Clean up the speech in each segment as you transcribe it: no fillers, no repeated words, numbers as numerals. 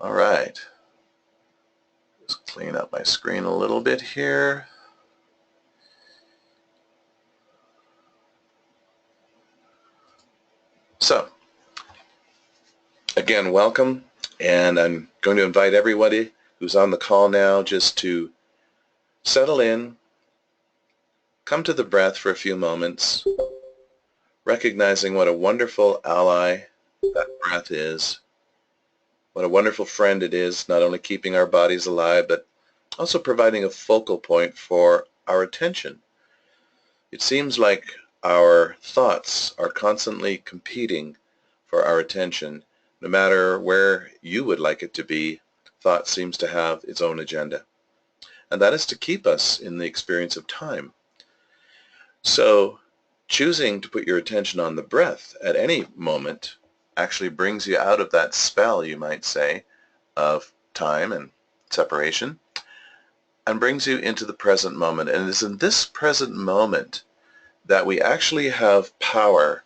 All right. Just clean up my screen a little bit here. So, again, welcome. And I'm going to invite everybody who's on the call now just to settle in, come to the breath for a few moments, recognizing what a wonderful ally that breath is, what a wonderful friend it is, not only keeping our bodies alive, but also providing a focal point for our attention. It seems like our thoughts are constantly competing for our attention. No matter where you would like it to be, thought seems to have its own agenda. And that is to keep us in the experience of time. So choosing to put your attention on the breath at any moment actually brings you out of that spell, you might say, of time and separation, and brings you into the present moment. And it is in this present moment that we actually have power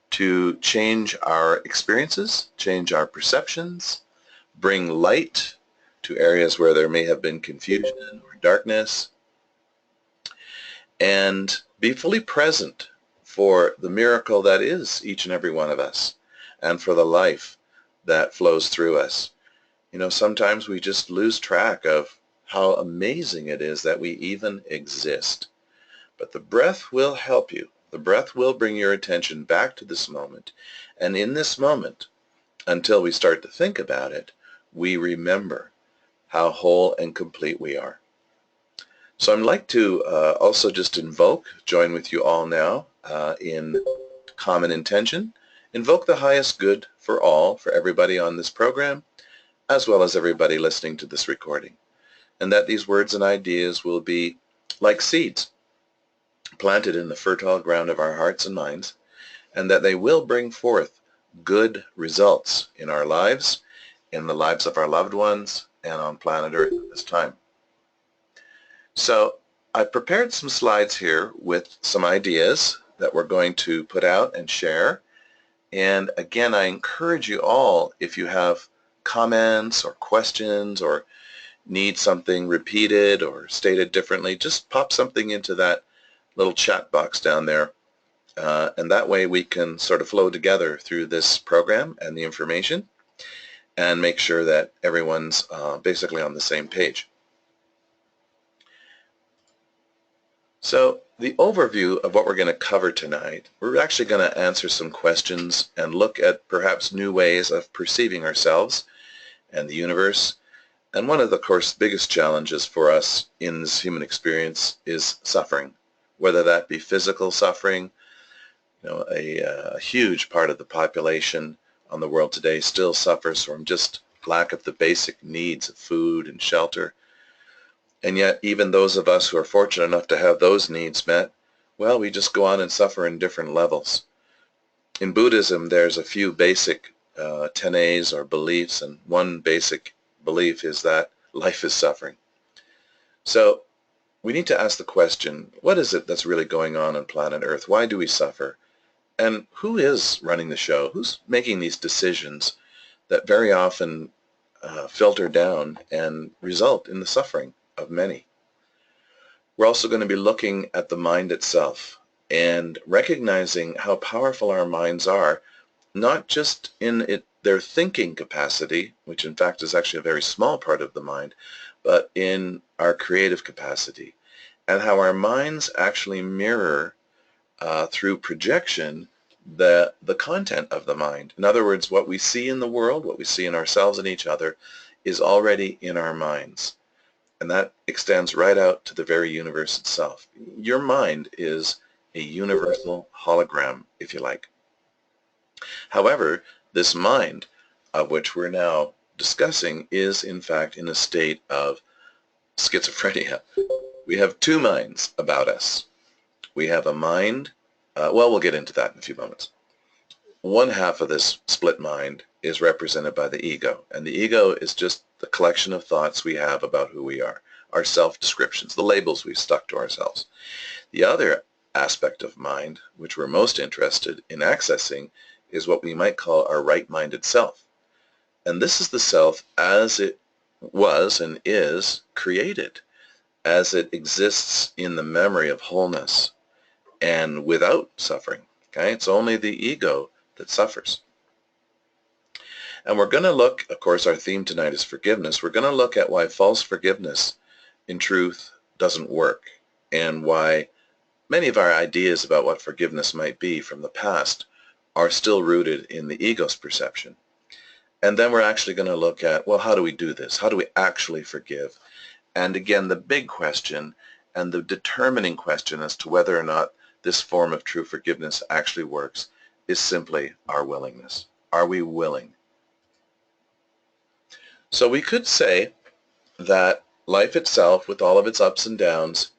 to change our experiences, change our perceptions, bring light to areas where there may have been confusion or darkness, and be fully present for the miracle that is each and every one of us and for the life that flows through us. You know, sometimes we just lose track of how amazing it is that we even exist. But the breath will help you. The breath will bring your attention back to this moment. And in this moment, until we start to think about it, we remember how whole and complete we are. So I'd like to also just join with you all now in common intention, invoke the highest good for all, for everybody on this program, as well as everybody listening to this recording. And that these words and ideas will be like seeds planted in the fertile ground of our hearts and minds, and that they will bring forth good results in our lives, in the lives of our loved ones, and on planet Earth at this time. So I've prepared some slides here with some ideas that we're going to put out and share. And again, I encourage you all, if you have comments or questions or need something repeated or stated differently, just pop something into that little chat box down there. And that way we can sort of flow together through this program and the information and make sure that everyone's basically on the same page. So the overview of what we're going to cover tonight, we're actually going to answer some questions and look at perhaps new ways of perceiving ourselves and the universe. And one of the, of course, biggest challenges for us in this human experience is suffering, whether that be physical suffering. You know, a huge part of the population on the world today still suffers from just lack of the basic needs of food and shelter. And yet, even those of us who are fortunate enough to have those needs met, well, we just go on and suffer in different levels. In Buddhism, there's a few basic tenes or beliefs, and one basic belief is that life is suffering. So we need to ask the question, what is it that's really going on planet Earth? Why do we suffer? And who is running the show? Who's making these decisions that very often filter down and result in the suffering of many? We're also going to be looking at the mind itself and recognizing how powerful our minds are, not just in their thinking capacity, which in fact is actually a very small part of the mind, but in our creative capacity, and how our minds actually mirror through projection the content of the mind. In other words, what we see in the world, what we see in ourselves and each other, is already in our minds. And that extends right out to the very universe itself. Your mind is a universal hologram, if you like. However, this mind, of which we're now discussing, is in fact in a state of schizophrenia. We have two minds about us. We have a mind, well, we'll get into that in a few moments. One half of this split mind is represented by the ego, and the ego is just the collection of thoughts we have about who we are, our self-descriptions, the labels we've stuck to ourselves. The other aspect of mind, which we're most interested in accessing, is what we might call our right-minded self. And this is the self as it was and is created, as it exists in the memory of wholeness and without suffering. Okay? It's only the ego that suffers. And we're going to look, of course, our theme tonight is forgiveness. We're going to look at why false forgiveness, in truth, doesn't work, and why many of our ideas about what forgiveness might be from the past are still rooted in the ego's perception. And then we're actually going to look at, well, how do we do this? How do we actually forgive? And again, the big question and the determining question as to whether or not this form of true forgiveness actually works is simply our willingness. Are we willing? So we could say that life itself, with all of its ups and downs,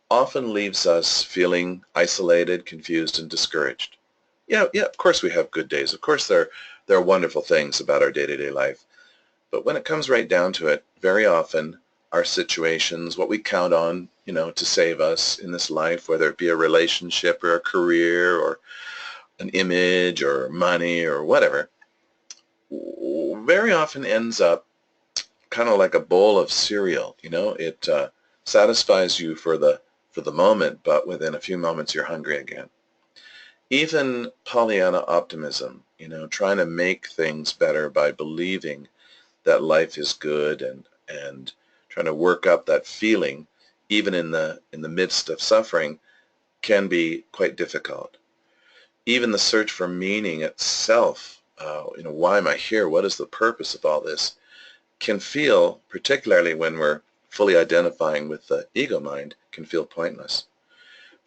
often leaves us feeling isolated, confused, and discouraged. Yeah, of course we have good days. Of course there are wonderful things about our day-to-day life. But when it comes right down to it, very often our situations, what we count on, to save us in this life, whether it be a relationship or a career or an image or money or whatever, very often ends up kind of like a bowl of cereal. It satisfies you for the moment, but within a few moments you're hungry again. Even Pollyanna optimism, trying to make things better by believing that life is good and trying to work up that feeling, even in the midst of suffering, can be quite difficult. Even the search for meaning itself, why am I here? What is the purpose of all this? Can feel, particularly when we're fully identifying with the ego mind, can feel pointless.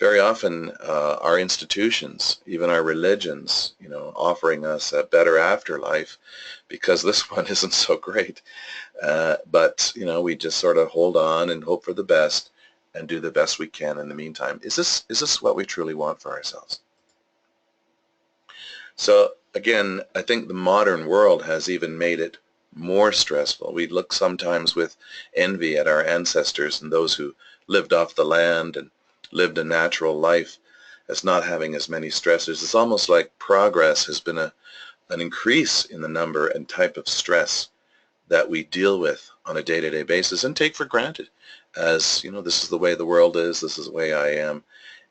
Very often our institutions, even our religions, offering us a better afterlife because this one isn't so great. But we just sort of hold on and hope for the best and do the best we can in the meantime. Is this what we truly want for ourselves? So again, I think the modern world has even made it more stressful. We look sometimes with envy at our ancestors and those who lived off the land and lived a natural life as not having as many stressors. It's almost like progress has been an increase in the number and type of stress that we deal with on a day-to-day basis and take for granted as, this is the way the world is, this is the way I am.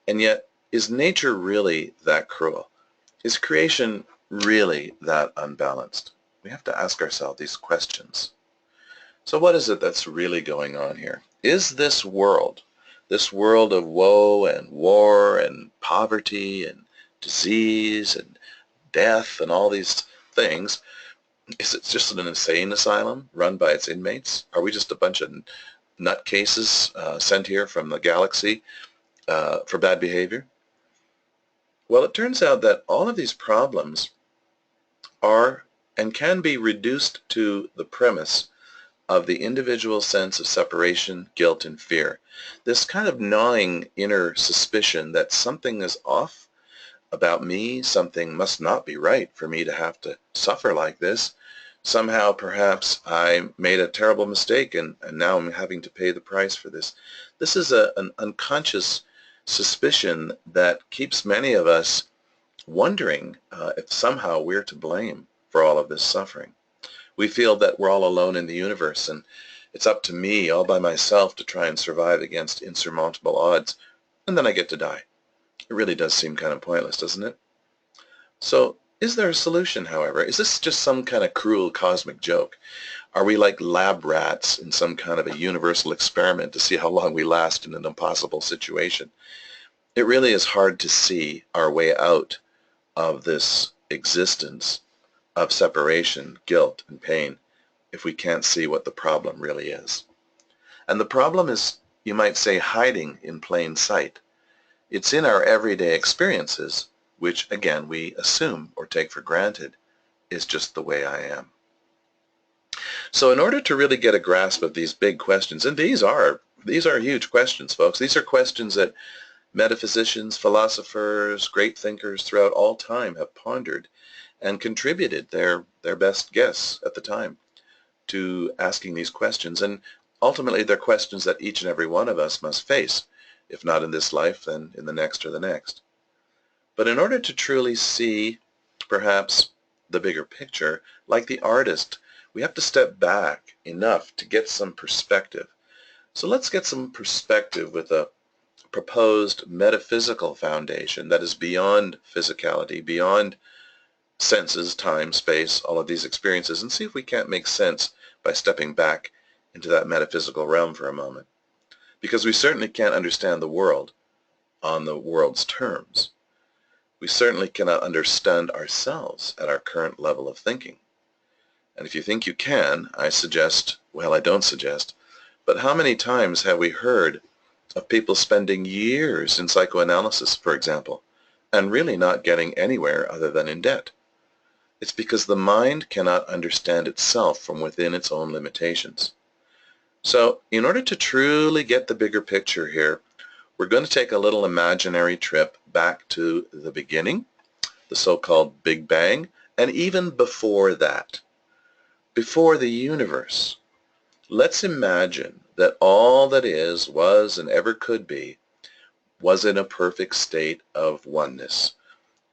And yet, is nature really that cruel? Is creation really that unbalanced? We have to ask ourselves these questions. So what is it that's really going on here? Is this world of woe and war and poverty and disease and death and all these things, is it just an insane asylum run by its inmates? Are we just a bunch of nutcases sent here from the galaxy for bad behavior? Well, it turns out that all of these problems are and can be reduced to the premise of the individual sense of separation, guilt, and fear. This kind of gnawing inner suspicion that something is off about me, something must not be right for me to have to suffer like this. Somehow, perhaps, I made a terrible mistake and now I'm having to pay the price for this. This is an unconscious suspicion that keeps many of us wondering if somehow we're to blame for all of this suffering. We feel that we're all alone in the universe and it's up to me all by myself to try and survive against insurmountable odds, and then I get to die. It really does seem kind of pointless, doesn't it? So is there a solution, however? Is this just some kind of cruel cosmic joke? Are we like lab rats in some kind of a universal experiment to see how long we last in an impossible situation? It really is hard to see our way out of this existence of separation, guilt, and pain if we can't see what the problem really is. And the problem is, you might say, hiding in plain sight. It's in our everyday experiences, which again we assume or take for granted is just the way I am. So in order to really get a grasp of these big questions, and these are huge questions, folks. These are questions that metaphysicians, philosophers, great thinkers throughout all time have pondered and contributed their best guess at the time to asking these questions. And ultimately they're questions that each and every one of us must face, if not in this life, then in the next or the next. But in order to truly see perhaps the bigger picture, like the artist We have to step back enough to get some perspective. So let's get some perspective with a proposed metaphysical foundation that is beyond physicality, beyond senses, time, space, all of these experiences, and see if we can't make sense by stepping back into that metaphysical realm for a moment. Because we certainly can't understand the world on the world's terms. We certainly cannot understand ourselves at our current level of thinking. And if you think you can, I suggest, well, I don't suggest, but how many times have we heard of people spending years in psychoanalysis, for example, and really not getting anywhere other than in debt? It's because the mind cannot understand itself from within its own limitations. So in order to truly get the bigger picture here, we're going to take a little imaginary trip back to the beginning, the so-called Big Bang, and even before that, before the universe. Let's imagine that all that is, was, and ever could be was in a perfect state of oneness.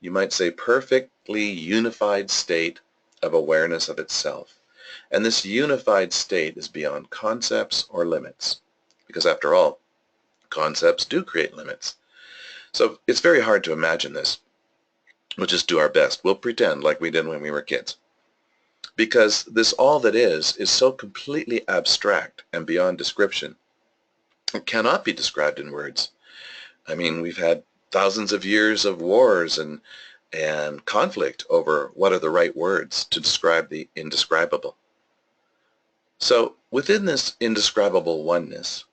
You might say perfectly unified state of awareness of itself. And this unified state is beyond concepts or limits, because after all, concepts do create limits. So it's very hard to imagine this. We'll just do our best. We'll pretend like we did when we were kids. Because this all that is so completely abstract and beyond description. It cannot be described in words. I mean, we've had thousands of years of wars and conflict over what are the right words to describe the indescribable. So within this indescribable oneness,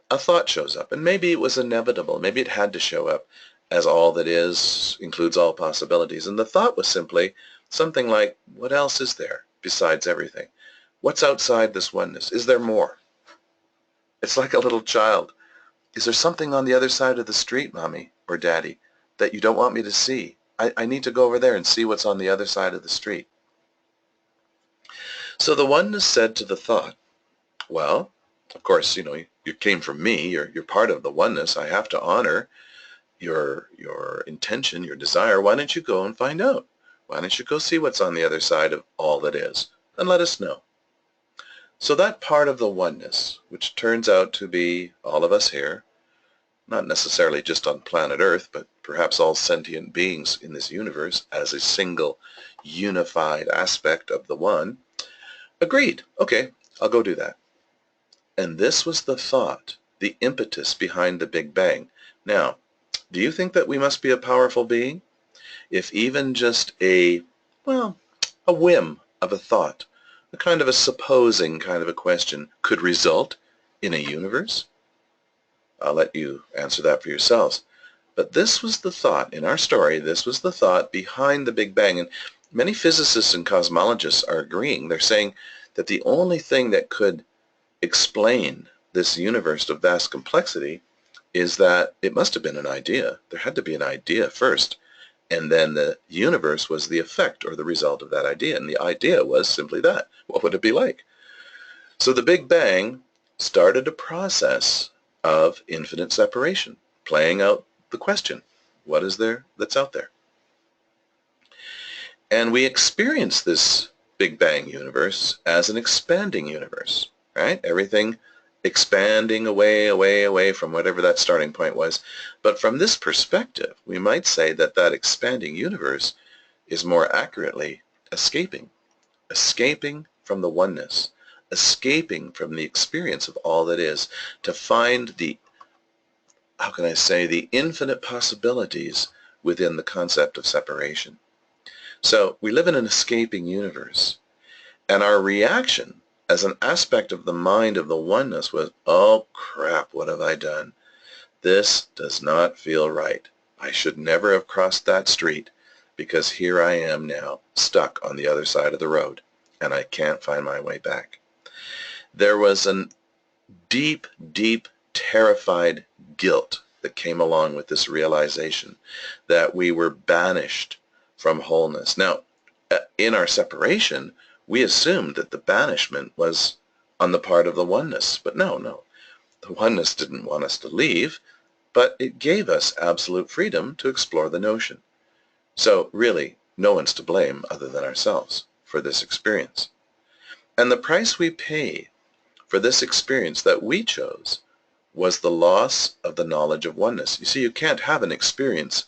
a thought shows up, and maybe it was inevitable. Maybe it had to show up, as all that is includes all possibilities. And the thought was simply something like, what else is there besides everything? What's outside this oneness? Is there more? It's like a little child. Is there something on the other side of the street, Mommy or Daddy, that you don't want me to see? I need to go over there and see what's on the other side of the street. So the oneness said to the thought, well, of course, you came from me. You're part of the oneness. I have to honor your intention, your desire. Why don't you go and find out? Why don't you go see what's on the other side of all that is, and let us know. So that part of the oneness, which turns out to be all of us here, not necessarily just on planet Earth, but perhaps all sentient beings in this universe as a single unified aspect of the one, agreed. Okay, I'll go do that. And this was the thought, the impetus behind the Big Bang. Now, do you think that we must be a powerful being? If even just a whim of a thought, a kind of a supposing kind of a question could result in a universe? I'll let you answer that for yourselves. But this was the thought, in our story, this was the thought behind the Big Bang. And many physicists and cosmologists are agreeing. They're saying that the only thing that could explain this universe of vast complexity is that it must have been an idea. There had to be an idea first. And then the universe was the effect or the result of that idea. And the idea was simply that. What would it be like? So the Big Bang started a process of infinite separation, playing out the question, what is there that's out there? And we experience this Big Bang universe as an expanding universe, right? Everything expanding away from whatever that starting point was. But from this perspective, we might say that that expanding universe is more accurately escaping from the oneness, escaping from the experience of all that is, to find the, how can I say, the infinite possibilities within the concept of separation. So we live in an escaping universe, and our reaction as an aspect of the mind of the oneness was, oh crap, what have I done? This does not feel right. I should never have crossed that street, because here I am now, stuck on the other side of the road, and I can't find my way back. There was a deep, deep, terrified guilt that came along with this realization that we were banished from wholeness. Now, in our separation, we assumed that the banishment was on the part of the oneness, but no. The oneness didn't want us to leave, but it gave us absolute freedom to explore the notion. So really, no one's to blame other than ourselves for this experience. And the price we pay for this experience that we chose was the loss of the knowledge of oneness. You see, you can't have an experience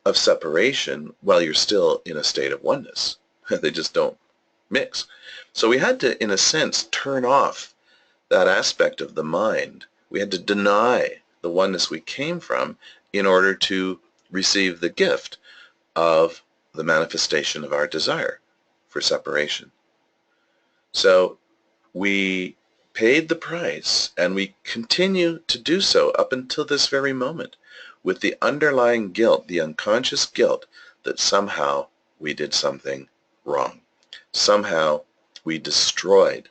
of separation while you're still in a state of oneness. They just don't mix. So we had to, in a sense, turn off that aspect of the mind. We had to deny the oneness we came from in order to receive the gift of the manifestation of our desire for separation. So we paid the price, and we continue to do so up until this very moment, with the underlying guilt, the unconscious guilt, that somehow we did something wrong. Somehow we destroyed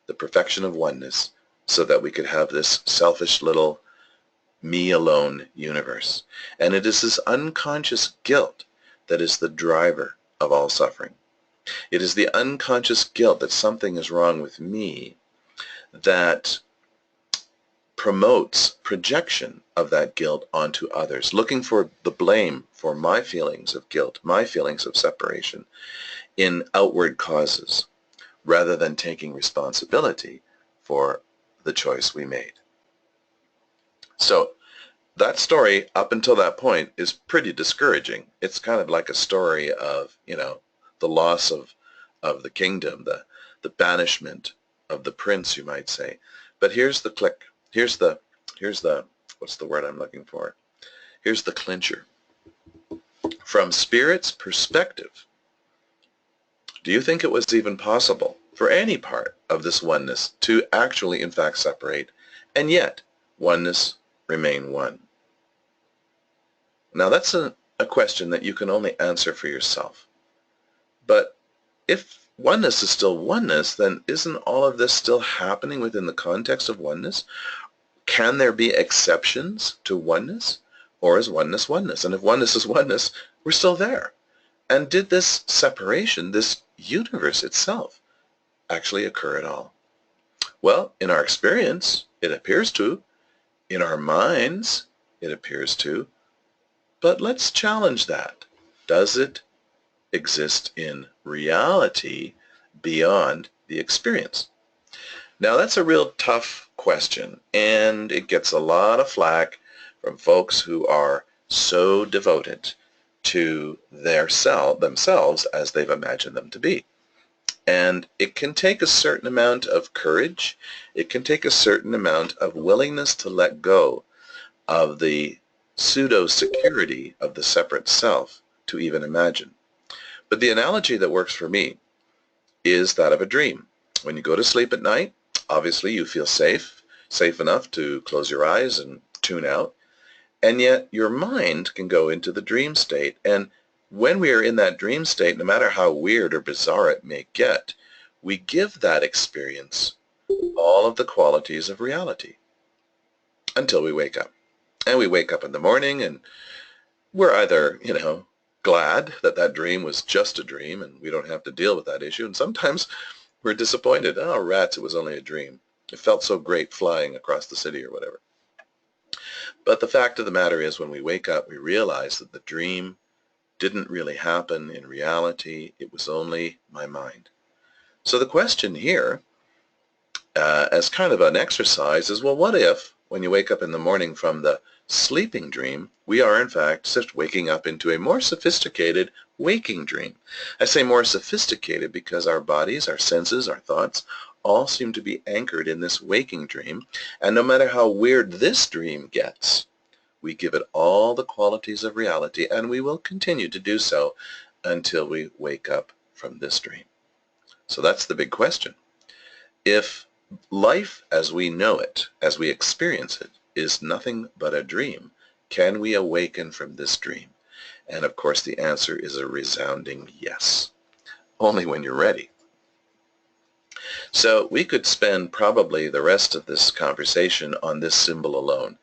the perfection of oneness so that we could have this selfish little me alone universe. And it is this unconscious guilt that is the driver of all suffering. It is the unconscious guilt that something is wrong with me that promotes projection of that guilt onto others, looking for the blame for my feelings of guilt, my feelings of separation in outward causes, rather than taking responsibility for the choice we made. So that story up until that point is pretty discouraging. It's kind of like a story of, the loss of the kingdom, the banishment of the prince, you might say. But here's the click. Here's the, what's the word I'm looking for? Here's the clincher. From Spirit's perspective, do you think it was even possible for any part of this oneness to actually, in fact, separate, and yet oneness remain one? Now that's a question that you can only answer for yourself. But if oneness is still oneness, then isn't all of this still happening within the context of oneness? Can there be exceptions to oneness? Or is oneness oneness? And if oneness is oneness, we're still there. And did this separation, this universe itself, actually occur at all? Well, in our experience, it appears to. In our minds, it appears to. But let's challenge that. Does it exist in reality beyond the experience? Now that's a real tough question, and it gets a lot of flack from folks who are so devoted to themselves as they've imagined them to be. And it can take a certain amount of courage. It can take a certain amount of willingness to let go of the pseudo-security of the separate self to even imagine. But the analogy that works for me is that of a dream. When you go to sleep at night, obviously you feel safe enough to close your eyes and tune out, and yet your mind can go into the dream state. And when we are in that dream state, no matter how weird or bizarre it may get, we give that experience all of the qualities of reality until we wake up. And we wake up in the morning and we're either, glad that that dream was just a dream and we don't have to deal with that issue. And sometimes we're disappointed. Oh, rats, it was only a dream. It felt so great flying across the city or whatever. But the fact of the matter is, when we wake up, we realize that the dream didn't really happen in reality. It was only my mind. So the question here, as kind of an exercise, is, well, what if when you wake up in the morning from the sleeping dream, we are in fact just waking up into a more sophisticated waking dream? I say more sophisticated because our bodies, our senses, our thoughts all seem to be anchored in this waking dream, and no matter how weird this dream gets, we give it all the qualities of reality, and we will continue to do so until we wake up from this dream. So that's the big question. If life as we know it, as we experience it, is nothing but a dream, can we awaken from this dream? And of course the answer is a resounding yes. Only when you're ready. So we could spend probably the rest of this conversation on this symbol alone.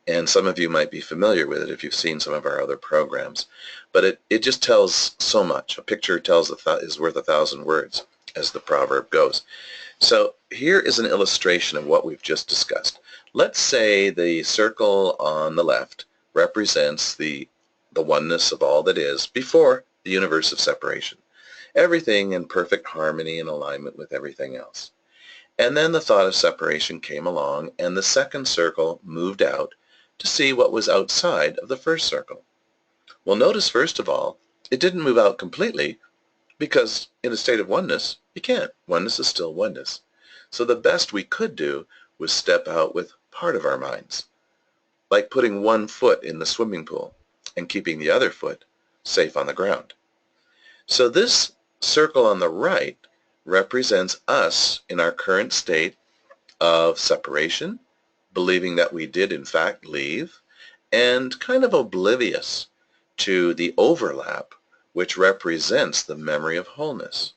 And some of you might be familiar with it if you've seen some of our other programs. But it just tells so much. A picture is worth 1,000 words, as the proverb goes. So here is an illustration of what we've just discussed. Let's say the circle on the left represents the oneness of all that is before the universe of separation. everything in perfect harmony and alignment with everything else. And then the thought of separation came along, and the second circle moved out to see what was outside of the first circle. Well, notice first of all, it didn't move out completely, because in a state of oneness, you can't. Oneness is still oneness. So the best we could do was step out with part of our minds, like putting one foot in the swimming pool and keeping the other foot safe on the ground. So this circle on the right represents us in our current state of separation, believing that we did in fact leave, and kind of oblivious to the overlap, which represents the memory of wholeness.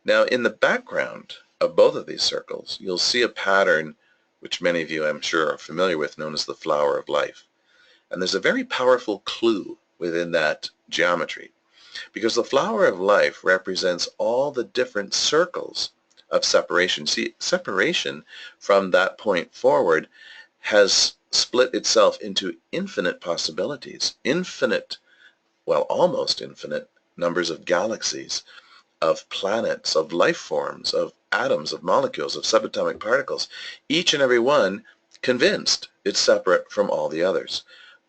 Now, in the background of both of these circles, you'll see a pattern which many of you, I'm sure, are familiar with, known as the flower of life. And there's a very powerful clue within that geometry, because the flower of life represents all the different circles of separation. See, separation from that point forward has split itself into infinite possibilities, infinite, well, almost infinite numbers of galaxies, of planets, of life forms, of atoms, of molecules, of subatomic particles, each and every one convinced it's separate from all the others.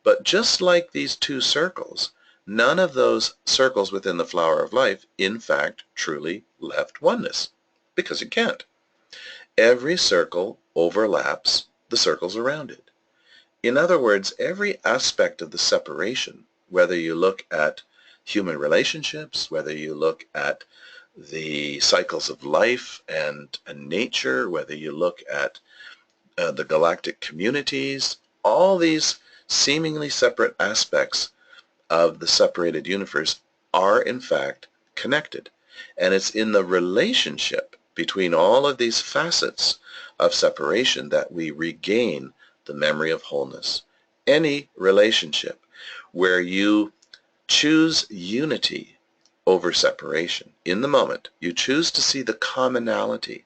But just like these two circles, none of those circles within the flower of life, in fact, truly left oneness, because it can't. Every circle overlaps the circles around it. In other words, every aspect of the separation, whether you look at human relationships, whether you look at the cycles of life and nature, whether you look at the galactic communities, all these seemingly separate aspects of the separated universe are in fact connected. And it's in the relationship between all of these facets of separation that we regain the memory of wholeness. Any relationship where you choose unity over separation, in the moment, you choose to see the commonality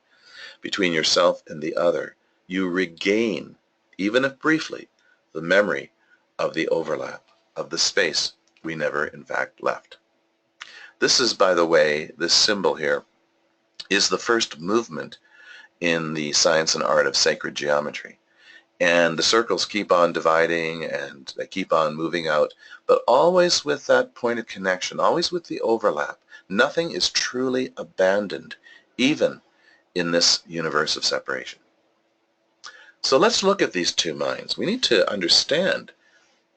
between yourself and the other, you regain, even if briefly, the memory of the overlap, of the space we never in fact left. This is, by the way, this symbol here is the first movement in the science and art of sacred geometry. And the circles keep on dividing and they keep on moving out, but always with that point of connection, always with the overlap. Nothing is truly abandoned, even in this universe of separation. So let's look at these two minds. We need to understand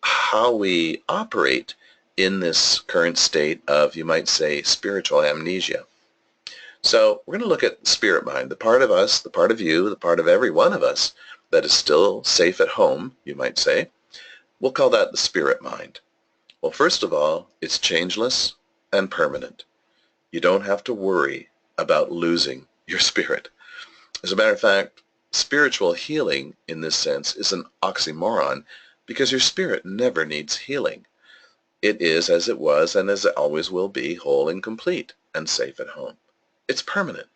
how we operate in this current state of, you might say, spiritual amnesia. So we're going to look at spirit mind, the part of us, the part of you, the part of every one of us that is still safe at home, you might say. We'll call that the spirit mind. Well, first of all, it's changeless and permanent. You don't have to worry about losing your spirit. As a matter of fact, spiritual healing in this sense is an oxymoron, because your spirit never needs healing. It is as it was and as it always will be, whole and complete and safe at home. It's permanent.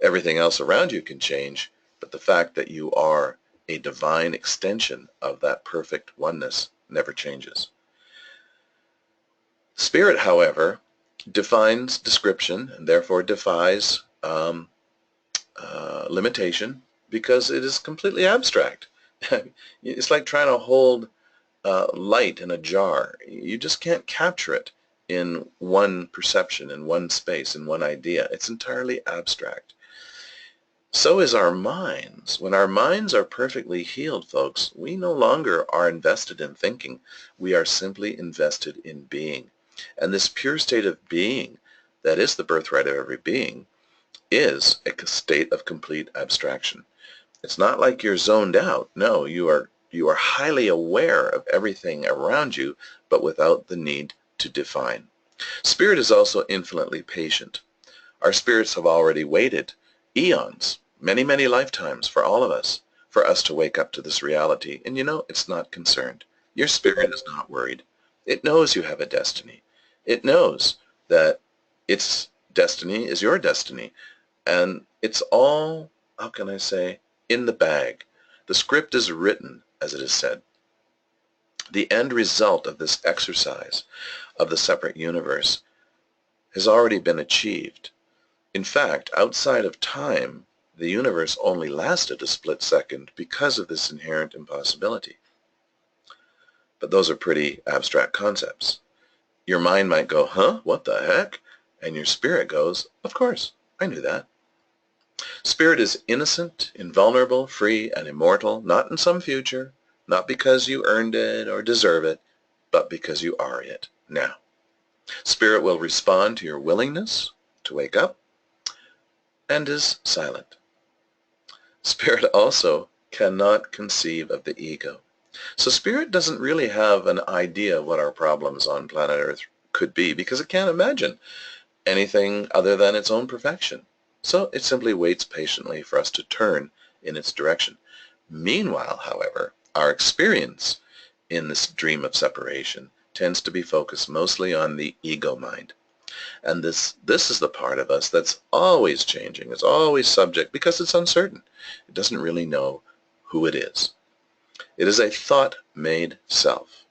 Everything else around you can change, but the fact that you are a divine extension of that perfect oneness never changes. Spirit, however, defines description and therefore defies limitation, because it is completely abstract. It's like trying to hold light in a jar. You just can't capture it in one perception, in one space, in one idea. It's entirely abstract. So is our minds. When our minds are perfectly healed, folks, we no longer are invested in thinking. We are simply invested in being. And this pure state of being, that is the birthright of every being, is a state of complete abstraction. It's not like you're zoned out. No, you are highly aware of everything around you, but without the need to define. Spirit is also infinitely patient. Our spirits have already waited eons, many, many lifetimes for all of us, for us to wake up to this reality. And you know, it's not concerned. Your spirit is not worried. It knows you have a destiny. It knows that its destiny is your destiny. And it's all, how can I say, in the bag. The script is written, as it is said. The end result of this exercise of the separate universe has already been achieved. In fact, outside of time, the universe only lasted a split second because of this inherent impossibility. But those are pretty abstract concepts. Your mind might go, huh, what the heck? And your spirit goes, of course, I knew that. Spirit is innocent, invulnerable, free, and immortal, not in some future, not because you earned it or deserve it, but because you are it now. Spirit will respond to your willingness to wake up and is silent. Spirit also cannot conceive of the ego. So Spirit doesn't really have an idea of what our problems on planet Earth could be because it can't imagine anything other than its own perfection. So it simply waits patiently for us to turn in its direction. Meanwhile, however, our experience in this dream of separation tends to be focused mostly on the ego mind. And this is the part of us that's always changing. It's always subject because it's uncertain. It doesn't really know who it is. It is a thought-made self.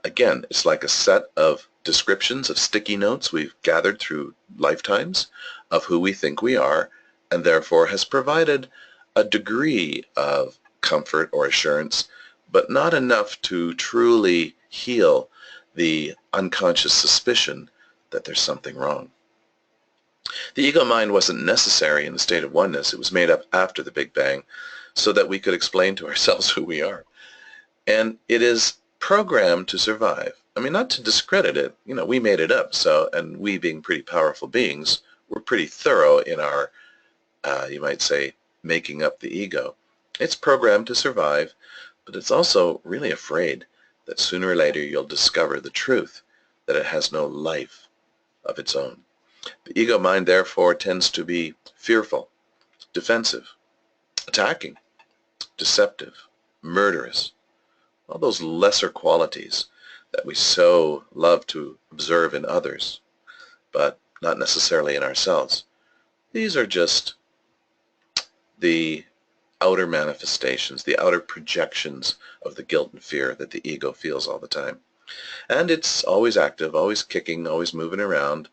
Again, it's like a set of descriptions of sticky notes we've gathered through lifetimes of who we think we are, and therefore has provided a degree of comfort or assurance, but not enough to truly heal the unconscious suspicion that there's something wrong. The ego mind wasn't necessary in the state of oneness. It was made up after the Big Bang so that we could explain to ourselves who we are. And it is programmed to survive. I mean, not to discredit it. You know, we made it up. So, and we being pretty powerful beings, we're pretty thorough in our, you might say, making up the ego. It's programmed to survive, but it's also really afraid that sooner or later you'll discover the truth, that it has no life of its own. The ego mind, therefore, tends to be fearful, defensive, attacking, deceptive, murderous, all those lesser qualities that we so love to observe in others, but not necessarily in ourselves. These are just the outer manifestations, the outer projections of the guilt and fear that the ego feels all the time. And it's always active, always kicking, always moving around.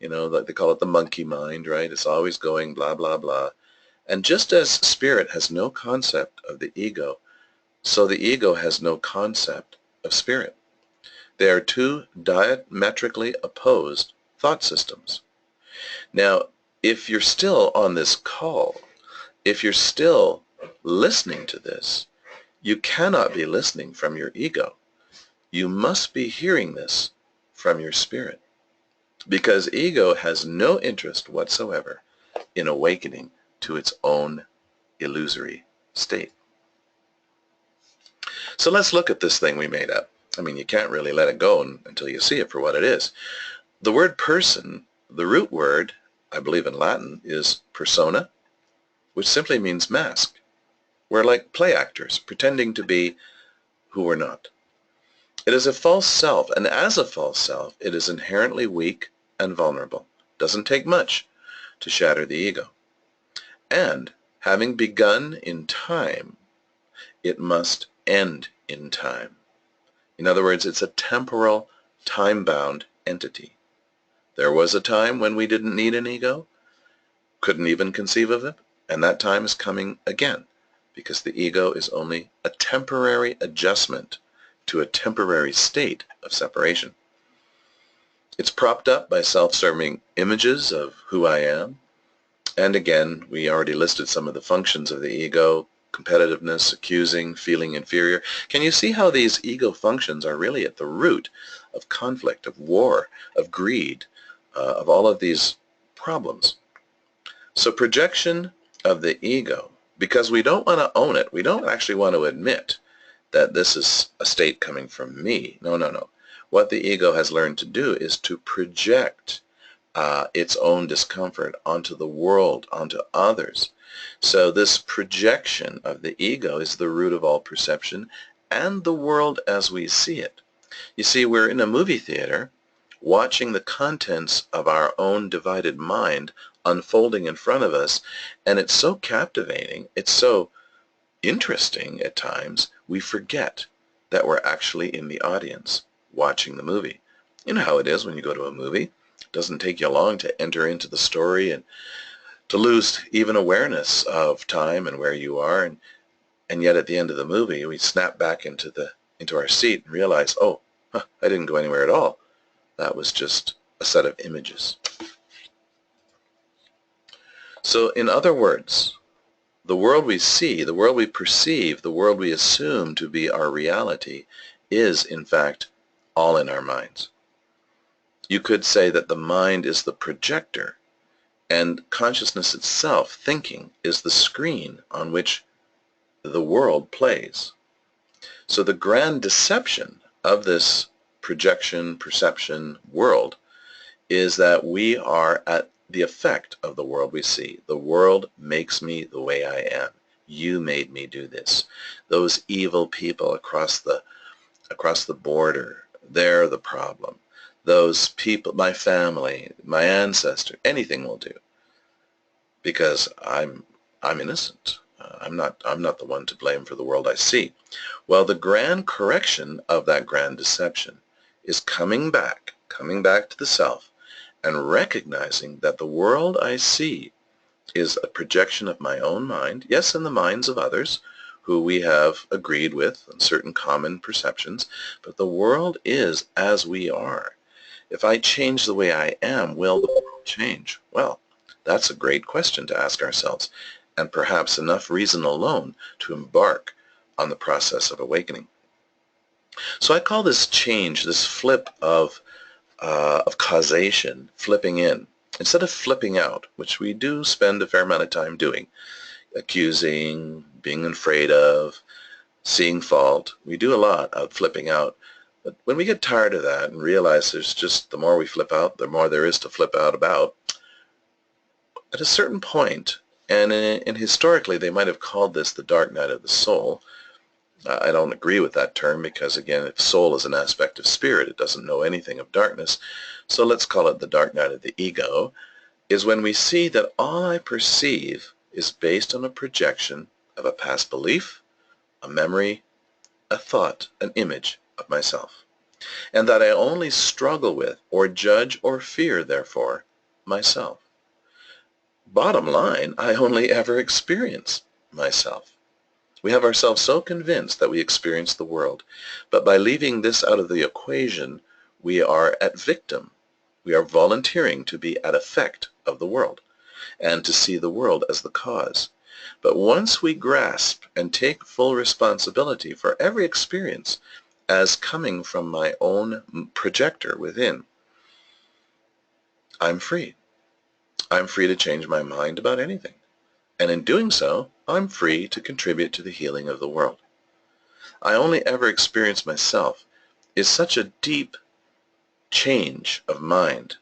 You know, like they call it the monkey mind, right? It's always going blah, blah, blah. And just as spirit has no concept of the ego, so the ego has no concept of spirit. They are two diametrically opposed thought systems. Now, if you're still on this call, if you're still listening to this, you cannot be listening from your ego. You must be hearing this from your spirit, because ego has no interest whatsoever in awakening to its own illusory state. So let's look at this thing we made up. I mean, you can't really let it go until you see it for what it is. The word person, the root word, I believe in Latin, is persona, which simply means mask. We're like play actors, pretending to be who we're not. It is a false self, and as a false self, it is inherently weak and vulnerable. It doesn't take much to shatter the ego. And having begun in time, it must end in time. In other words, it's a temporal, time-bound entity. There was a time when we didn't need an ego, couldn't even conceive of it, and that time is coming again, because the ego is only a temporary adjustment to a temporary state of separation. It's propped up by self-serving images of who I am, and again, we already listed some of the functions of the ego: competitiveness, accusing, feeling inferior. Can you see how these ego functions are really at the root of conflict, of war, of greed, of all of these problems? So projection of the ego, because we don't want to own it, we don't actually want to admit that this is a state coming from me. No, no, no. What the ego has learned to do is to project its own discomfort onto the world, onto others. So this projection of the ego is the root of all perception and the world as we see it. You see, we're in a movie theater watching the contents of our own divided mind unfolding in front of us, and it's so captivating, it's so interesting at times, we forget that we're actually in the audience watching the movie. You know how it is when you go to a movie. doesn't take you long to enter into the story and to lose even awareness of time and where you are, and yet at the end of the movie we snap back into our seat and realize, oh, I didn't go anywhere at all. That was just a set of images. So in other words, the world we see, the world we perceive, the world we assume to be our reality is in fact all in our minds. You could say that the mind is the projector, and consciousness itself, thinking, is the screen on which the world plays. So the grand deception of this projection, perception world is that we are at the effect of the world we see. The world makes me the way I am. You made me do this. Those evil people across the border, they're the problem. Those people, my family, my ancestor, anything will do, because I'm innocent. I'm not the one to blame for the world I see. Well, the grand correction of that grand deception is coming back to the self and recognizing that the world I see is a projection of my own mind, yes, and the minds of others who we have agreed with on certain common perceptions, but the world is as we are. If I change the way I am, will the world change? Well, that's a great question to ask ourselves, and perhaps enough reason alone to embark on the process of awakening. So I call this change, this flip of causation, flipping in, instead of flipping out, which we do spend a fair amount of time doing, accusing, being afraid of, seeing fault. We do a lot of flipping out. But when we get tired of that and realize there's just, the more we flip out, the more there is to flip out about, at a certain point, and historically they might have called this the dark night of the soul. I don't agree with that term because, again, if soul is an aspect of spirit, it doesn't know anything of darkness. So let's call it the dark night of the ego, is when we see that all I perceive is based on a projection of a past belief, a memory, a thought, an image of myself, and that I only struggle with or judge or fear, therefore, myself. Bottom line, I only ever experience myself. We have ourselves so convinced that we experience the world, but by leaving this out of the equation, we are at victim. We are volunteering to be at effect of the world and to see the world as the cause. But once we grasp and take full responsibility for every experience as coming from my own projector within, I'm free. I'm free to change my mind about anything. And in doing so, I'm free to contribute to the healing of the world. I only ever experience myself is such a deep change of mind.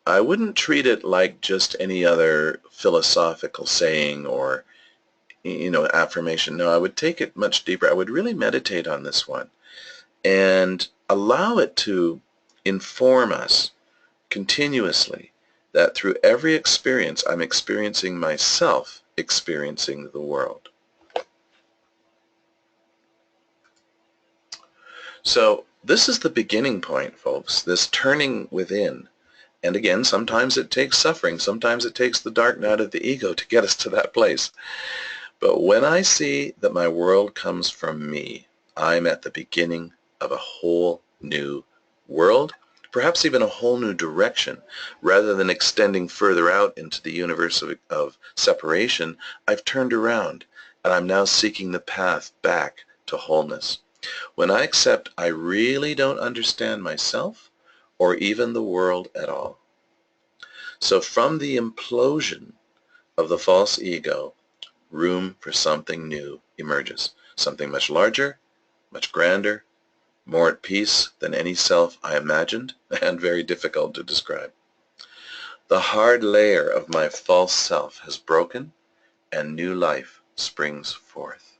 I wouldn't treat it like just any other philosophical saying or, affirmation. No, I would take it much deeper. I would really meditate on this one and allow it to inform us continuously that through every experience, I'm experiencing myself experiencing the world. So this is the beginning point, folks, this turning within. And again, sometimes it takes suffering. Sometimes it takes the dark night of the ego to get us to that place. But when I see that my world comes from me, I'm at the beginning of a whole new world, perhaps even a whole new direction. Rather than extending further out into the universe of separation, I've turned around and I'm now seeking the path back to wholeness. When I accept I really don't understand myself or even the world at all. So from the implosion of the false ego, room for something new emerges, something much larger, much grander, more at peace than any self I imagined, and very difficult to describe. The hard layer of my false self has broken, and new life springs forth.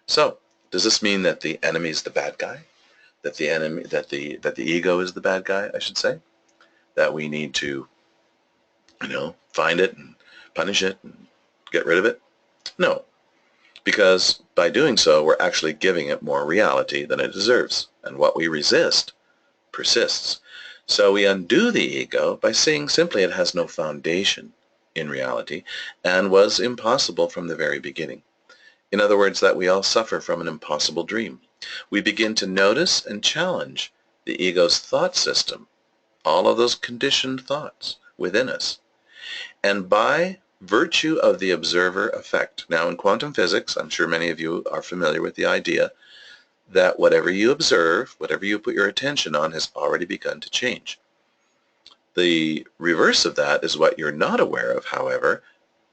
So, does this mean that the enemy is the bad guy? That the ego is the bad guy, I should say? That we need to, find it and punish it and get rid of it? No, because by doing so, we're actually giving it more reality than it deserves, and what we resist persists. So we undo the ego by saying simply it has no foundation in reality and was impossible from the very beginning. In other words, that we all suffer from an impossible dream. We begin to notice and challenge the ego's thought system, all of those conditioned thoughts within us. And by virtue of the observer effect, now in quantum physics, I'm sure many of you are familiar with the idea that whatever you observe, whatever you put your attention on, has already begun to change. The reverse of that is what you're not aware of, however,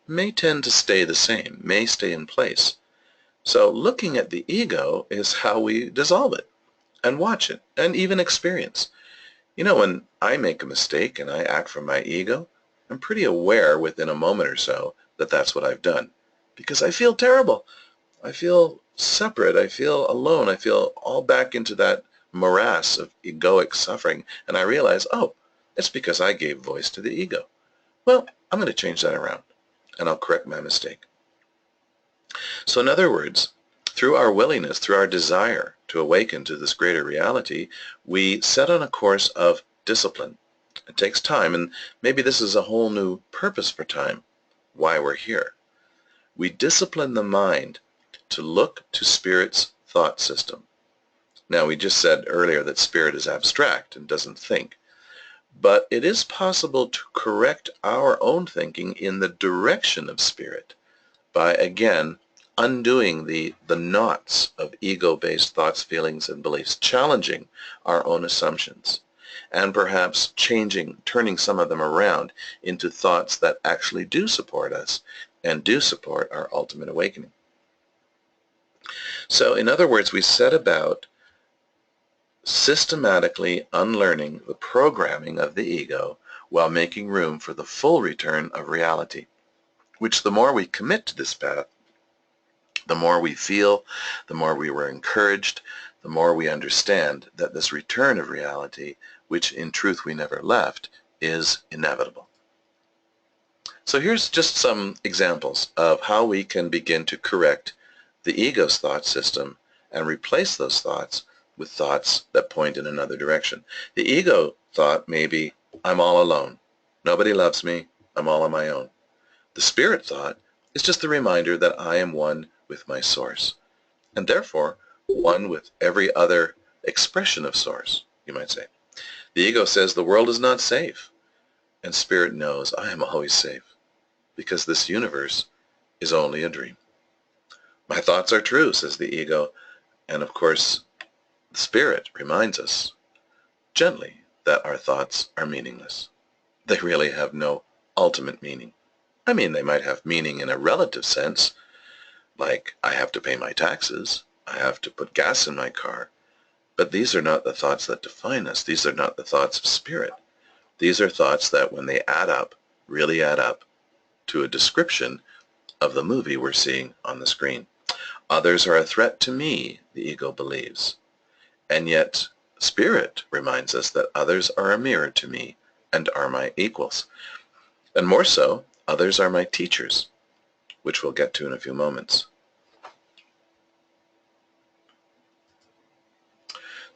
may tend to stay the same, may stay in place. So looking at the ego is how we dissolve it and watch it and even experience. You know, when I make a mistake and I act from my ego, I'm pretty aware within a moment or so that that's what I've done, because I feel terrible. I feel separate. I feel alone. I feel all back into that morass of egoic suffering. And I realize, oh, it's because I gave voice to the ego. Well, I'm going to change that around and I'll correct my mistake. So in other words, through our willingness, through our desire to awaken to this greater reality, we set on a course of discipline. It takes time, and maybe this is a whole new purpose for time, why we're here. We discipline the mind to look to Spirit's thought system. Now, we just said earlier that Spirit is abstract and doesn't think, but it is possible to correct our own thinking in the direction of Spirit by, again, undoing the knots of ego-based thoughts, feelings, and beliefs, challenging our own assumptions, and perhaps turning some of them around into thoughts that actually do support us and do support our ultimate awakening. So in other words, we set about systematically unlearning the programming of the ego while making room for the full return of reality, which the more we commit to this path, the more we feel, the more we were encouraged, the more we understand that this return of reality, which in truth we never left, is inevitable. So here's just some examples of how we can begin to correct the ego's thought system and replace those thoughts with thoughts that point in another direction. The ego thought may be, I'm all alone. Nobody loves me. I'm all on my own. The Spirit thought is just the reminder that I am one with my source, and therefore one with every other expression of source, you might say. The ego says the world is not safe, and Spirit knows I am always safe, because this universe is only a dream. My thoughts are true, says the ego, and of course the Spirit reminds us gently that our thoughts are meaningless. They really have no ultimate meaning. I mean, they might have meaning in a relative sense, like I have to pay my taxes, I have to put gas in my car, but these are not the thoughts that define us. These are not the thoughts of Spirit. These are thoughts that when they add up, really add up to a description of the movie we're seeing on the screen. Others are a threat to me, the ego believes. And yet, Spirit reminds us that others are a mirror to me and are my equals. And more so, others are my teachers, which we'll get to in a few moments.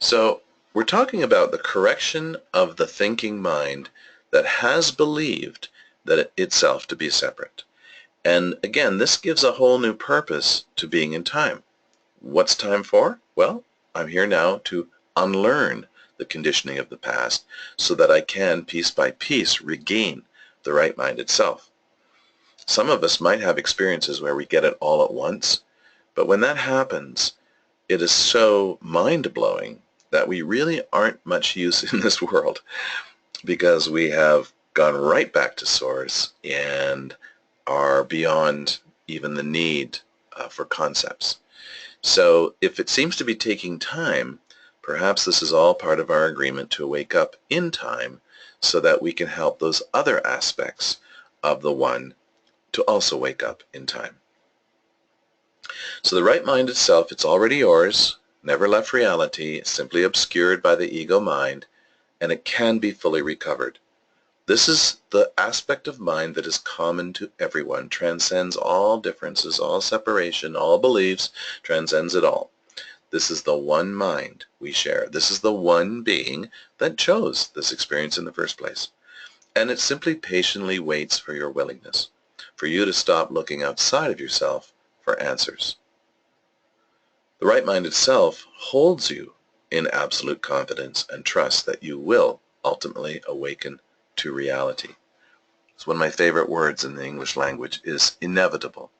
So, we're talking about the correction of the thinking mind that has believed that itself to be separate. And again, this gives a whole new purpose to being in time. What's time for? Well, I'm here now to unlearn the conditioning of the past so that I can, piece by piece, regain the right mind itself. Some of us might have experiences where we get it all at once, but when that happens, it is so mind-blowing that we really aren't much use in this world, because we have gone right back to source and are beyond even the need for concepts. So if it seems to be taking time, perhaps this is all part of our agreement to wake up in time so that we can help those other aspects of the one to also wake up in time. So the right mind itself, it's already yours, never left reality, simply obscured by the ego mind, and it can be fully recovered. This is the aspect of mind that is common to everyone, transcends all differences, all separation, all beliefs, transcends it all. This is the one mind we share. This is the one being that chose this experience in the first place. And it simply patiently waits for your willingness, for you to stop looking outside of yourself for answers. The right-minded self holds you in absolute confidence and trust that you will ultimately awaken to reality. It's one of my favorite words in the English language is inevitable.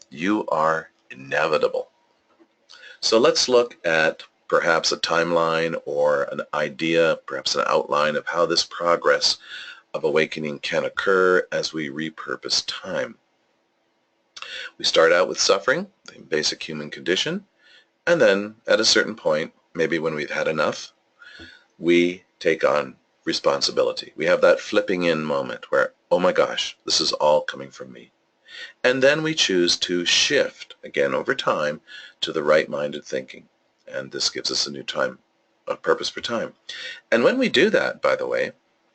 You are inevitable. So let's look at perhaps a timeline or an idea, perhaps an outline of how this progress of awakening can occur as we repurpose time. We start out with suffering, the basic human condition, and then at a certain point, maybe when we've had enough, we take on responsibility. We have that flipping in moment where, oh my gosh, this is all coming from me. And then we choose to shift, again over time, to the right-minded thinking. And this gives us a new time, a purpose for time. And when we do that, by the way,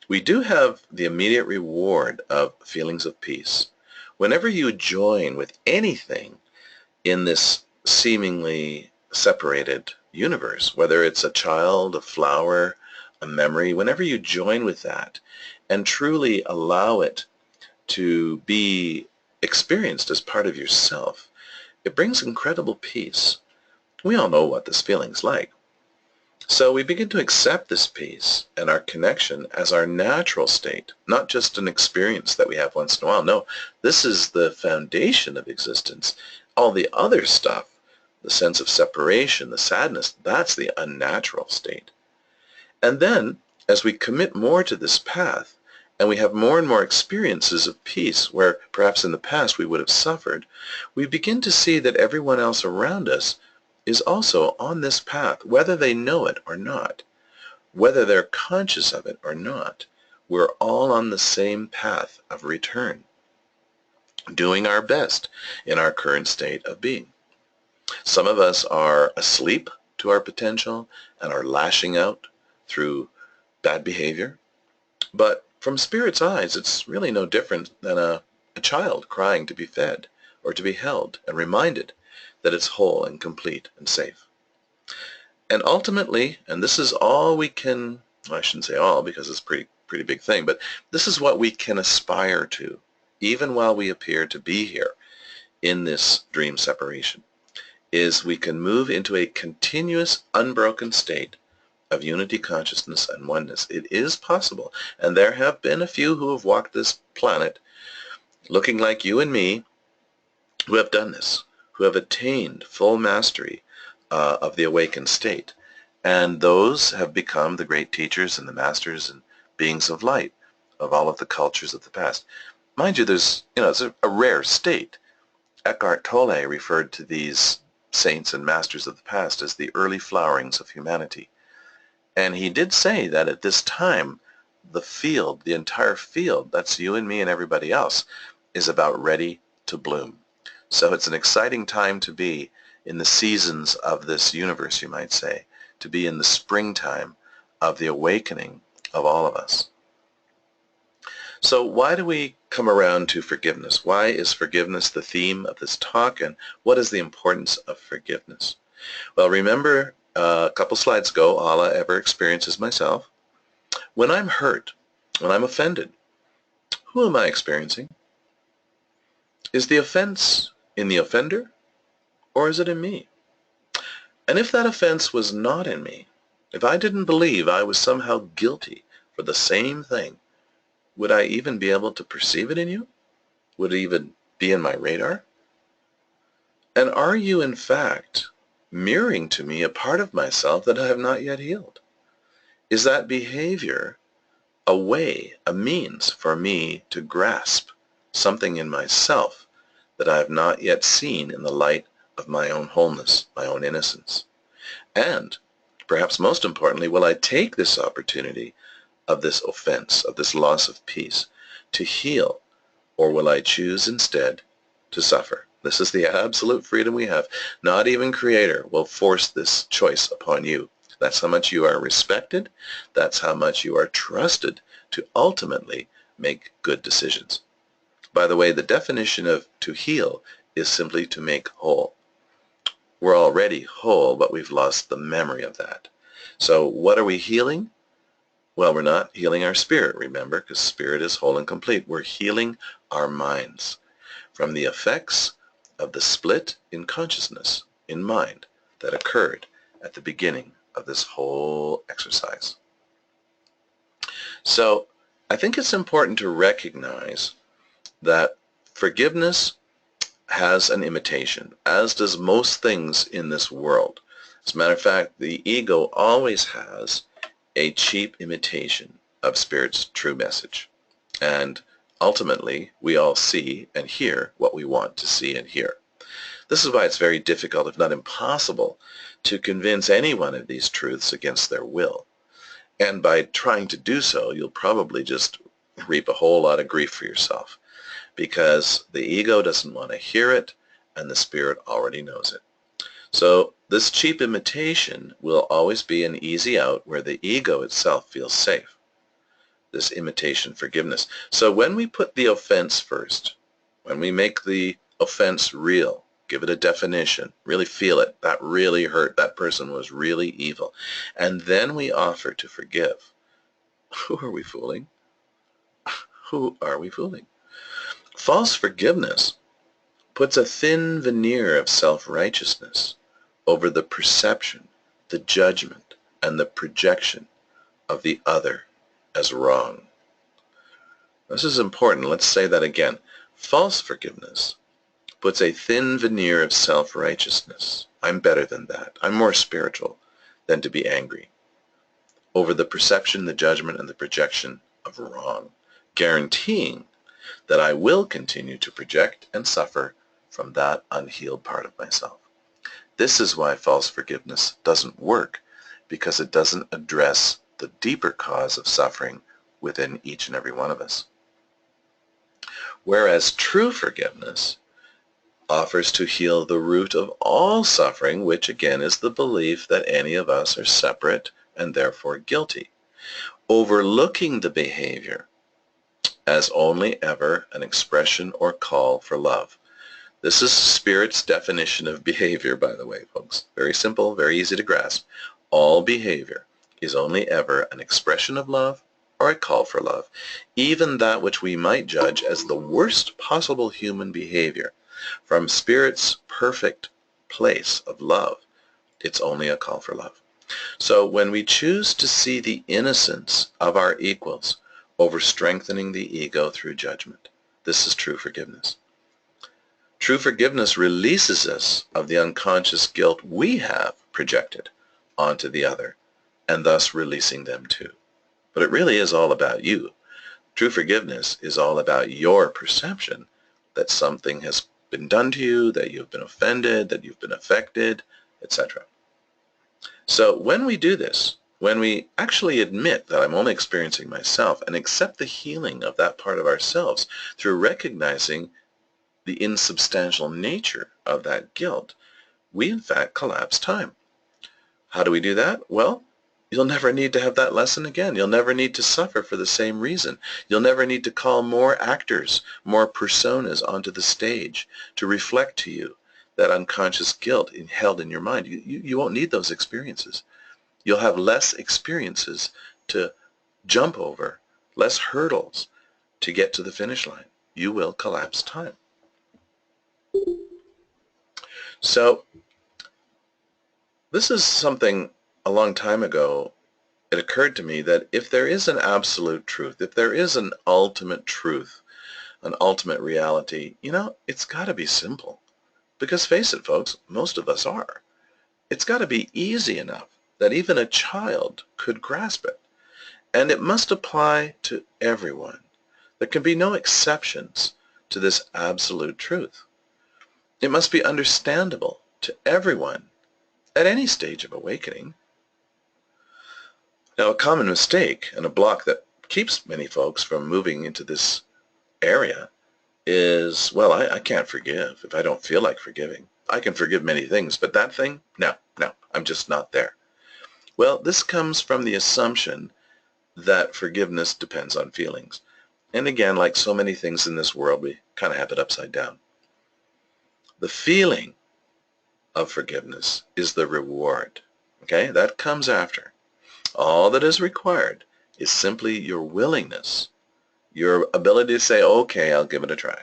we do have the immediate reward of feelings of peace. Whenever you join with anything in this seemingly separated universe, whether it's a child, a flower, a memory, whenever you join with that and truly allow it to be experienced as part of yourself, it brings incredible peace. We all know what this feeling's like. So we begin to accept this peace and our connection as our natural state, not just an experience that we have once in a while. No, this is the foundation of existence. All the other stuff, the sense of separation, the sadness, that's the unnatural state. And then, as we commit more to this path, and we have more and more experiences of peace where perhaps in the past we would have suffered, we begin to see that everyone else around us is also on this path, whether they know it or not, whether they're conscious of it or not. We're all on the same path of return, doing our best in our current state of being. Some of us are asleep to our potential and are lashing out through bad behavior, but from Spirit's eyes, it's really no different than a child crying to be fed or to be held and reminded that it's whole and complete and safe. And ultimately, and this is all we can, well, I shouldn't say all because it's a pretty big thing, but this is what we can aspire to, even while we appear to be here in this dream separation, is we can move into a continuous, unbroken state of unity, consciousness, and oneness. It is possible, and there have been a few who have walked this planet looking like you and me who have done this, who have attained full mastery of the awakened state. And those have become the great teachers and the masters and beings of light of all of the cultures of the past. Mind you, there's, it's a rare state. Eckhart Tolle referred to these saints and masters of the past as the early flowerings of humanity. And he did say that at this time, the field, the entire field, that's you and me and everybody else, is about ready to bloom. So it's an exciting time to be in the seasons of this universe, you might say, to be in the springtime of the awakening of all of us. So why do we come around to forgiveness? Why is forgiveness the theme of this talk, and what is the importance of forgiveness? Well, remember a couple slides ago, Allah ever experiences myself. When I'm hurt, when I'm offended, who am I experiencing? Is the offense in the offender, or is it in me? And if that offense was not in me, if I didn't believe I was somehow guilty for the same thing, would I even be able to perceive it in you? Would it even be in my radar? And are you, in fact, mirroring to me a part of myself that I have not yet healed? Is that behavior a way, a means for me to grasp something in myself that I have not yet seen in the light of my own wholeness, my own innocence? And, perhaps most importantly, will I take this opportunity of this offense, of this loss of peace, to heal, or will I choose instead to suffer? This is the absolute freedom we have. Not even Creator will force this choice upon you. That's how much you are respected. That's how much you are trusted to ultimately make good decisions. By the way, the definition of to heal is simply to make whole. We're already whole, but we've lost the memory of that. So what are we healing? Well, we're not healing our spirit, remember, because spirit is whole and complete. We're healing our minds from the effects of the split in consciousness, in mind, that occurred at the beginning of this whole exercise. So I think it's important to recognize that forgiveness has an imitation, as does most things in this world. As a matter of fact, the ego always has a cheap imitation of Spirit's true message. And ultimately, we all see and hear what we want to see and hear. This is why it's very difficult, if not impossible, to convince anyone of these truths against their will. And by trying to do so, you'll probably just reap a whole lot of grief for yourself, because the ego doesn't want to hear it, and the spirit already knows it. So this cheap imitation will always be an easy out where the ego itself feels safe. This imitation forgiveness. So when we put the offense first, when we make the offense real, give it a definition, really feel it, that really hurt, that person was really evil, and then we offer to forgive, who are we fooling? Who are we fooling? False forgiveness puts a thin veneer of self-righteousness over the perception, the judgment, and the projection of the other as wrong. This is important. Let's say that again. False forgiveness puts a thin veneer of self-righteousness. I'm better than that. I'm more spiritual than to be angry. Over the perception, the judgment, and the projection of wrong, guaranteeing that I will continue to project and suffer from that unhealed part of myself. This is why false forgiveness doesn't work, because it doesn't address the deeper cause of suffering within each and every one of us. Whereas true forgiveness offers to heal the root of all suffering, which again is the belief that any of us are separate and therefore guilty, overlooking the behavior as only ever an expression or call for love. This is Spirit's definition of behavior, by the way, folks. Very simple, very easy to grasp. All behavior is only ever an expression of love or a call for love. Even that which we might judge as the worst possible human behavior, from Spirit's perfect place of love, it's only a call for love. So when we choose to see the innocence of our equals over strengthening the ego through judgment, this is true forgiveness. True forgiveness releases us of the unconscious guilt we have projected onto the other, and thus releasing them too. But it really is all about you. True forgiveness is all about your perception that something has been done to you, that you've been offended, that you've been affected, etc. So when we do this, when we actually admit that I'm only experiencing myself and accept the healing of that part of ourselves through recognizing the insubstantial nature of that guilt, we in fact collapse time. How do we do that? Well, you'll never need to have that lesson again. You'll never need to suffer for the same reason. You'll never need to call more actors, more personas onto the stage to reflect to you that unconscious guilt held in your mind. You won't need those experiences. You'll have less experiences to jump over, less hurdles to get to the finish line. You will collapse time. So this is something a long time ago. It occurred to me that if there is an absolute truth, if there is an ultimate truth, an ultimate reality, it's got to be simple. Because face it, folks, most of us are. It's got to be easy enough that even a child could grasp it. And it must apply to everyone. There can be no exceptions to this absolute truth. It must be understandable to everyone at any stage of awakening. Now, a common mistake and a block that keeps many folks from moving into this area is, well, I can't forgive if I don't feel like forgiving. I can forgive many things, but that thing, no, I'm just not there. Well, this comes from the assumption that forgiveness depends on feelings. And again, like so many things in this world, we kind of have it upside down. The feeling of forgiveness is the reward. Okay, that comes after. All that is required is simply your willingness, your ability to say, okay, I'll give it a try,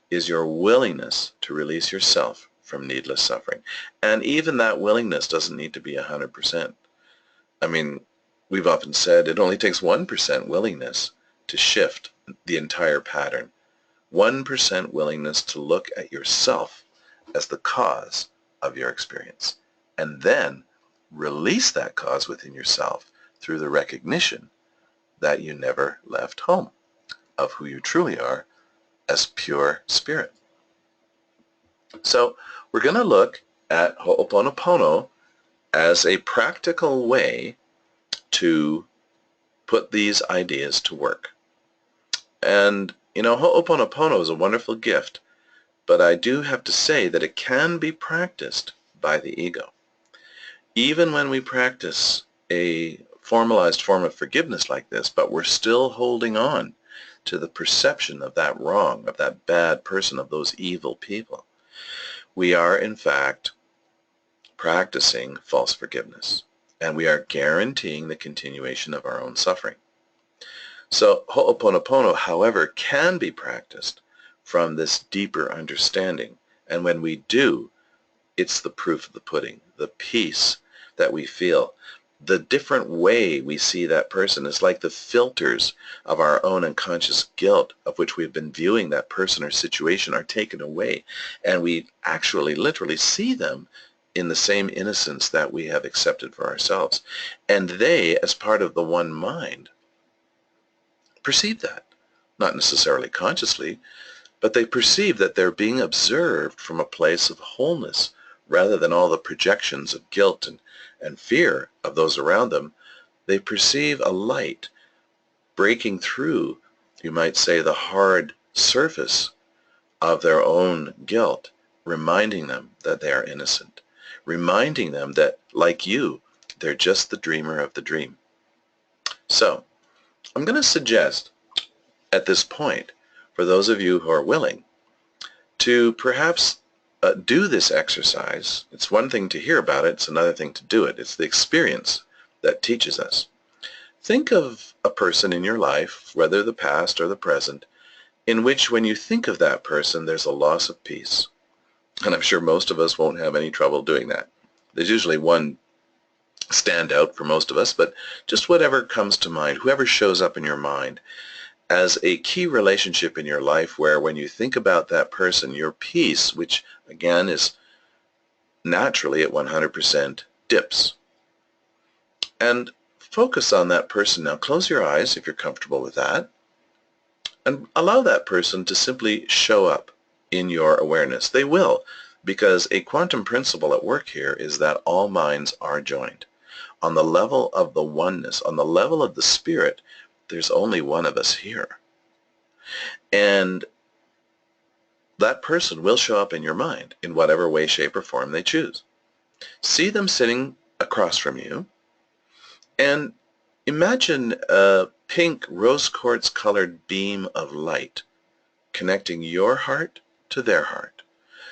is your willingness to release yourself from needless suffering. And even that willingness doesn't need to be 100%. I mean, we've often said it only takes 1% willingness to shift the entire pattern. 1% willingness to look at yourself as the cause of your experience, and then release that cause within yourself through the recognition that you never left home, of who you truly are as pure spirit. So we're going to look at Ho'oponopono as a practical way to put these ideas to work. And, you know, Ho'oponopono is a wonderful gift, but I do have to say that it can be practiced by the ego. Even when we practice a formalized form of forgiveness like this, but we're still holding on to the perception of that wrong, of that bad person, of those evil people, we are in fact practicing false forgiveness, and we are guaranteeing the continuation of our own suffering. So Ho'oponopono, however, can be practiced from this deeper understanding, and when we do, it's the proof of the pudding, the peace that we feel. The different way we see that person is like the filters of our own unconscious guilt of which we've been viewing that person or situation are taken away, and we actually literally see them in the same innocence that we have accepted for ourselves. And they, as part of the one mind, perceive that. Not necessarily consciously, but they perceive that they're being observed from a place of wholeness rather than all the projections of guilt and fear of those around them. They perceive a light breaking through, you might say, the hard surface of their own guilt, reminding them that they are innocent, reminding them that, like you, they're just the dreamer of the dream. So, I'm going to suggest at this point, for those of you who are willing, to perhaps do this exercise. It's one thing to hear about it, it's another thing to do it. It's the experience that teaches us. Think of a person in your life, whether the past or the present, in which when you think of that person, there's a loss of peace. And I'm sure most of us won't have any trouble doing that. There's usually one standout for most of us, but just whatever comes to mind, whoever shows up in your mind as a key relationship in your life where when you think about that person, your peace, which again is naturally at 100%, dips. And focus on that person now. Close your eyes if you're comfortable with that, and allow that person to simply show up in your awareness. They will, because a quantum principle at work here is that all minds are joined. On the level of the oneness, on the level of the spirit, there's only one of us here. And that person will show up in your mind in whatever way, shape, or form they choose. See them sitting across from you, and imagine a pink rose quartz colored beam of light connecting your heart to their heart,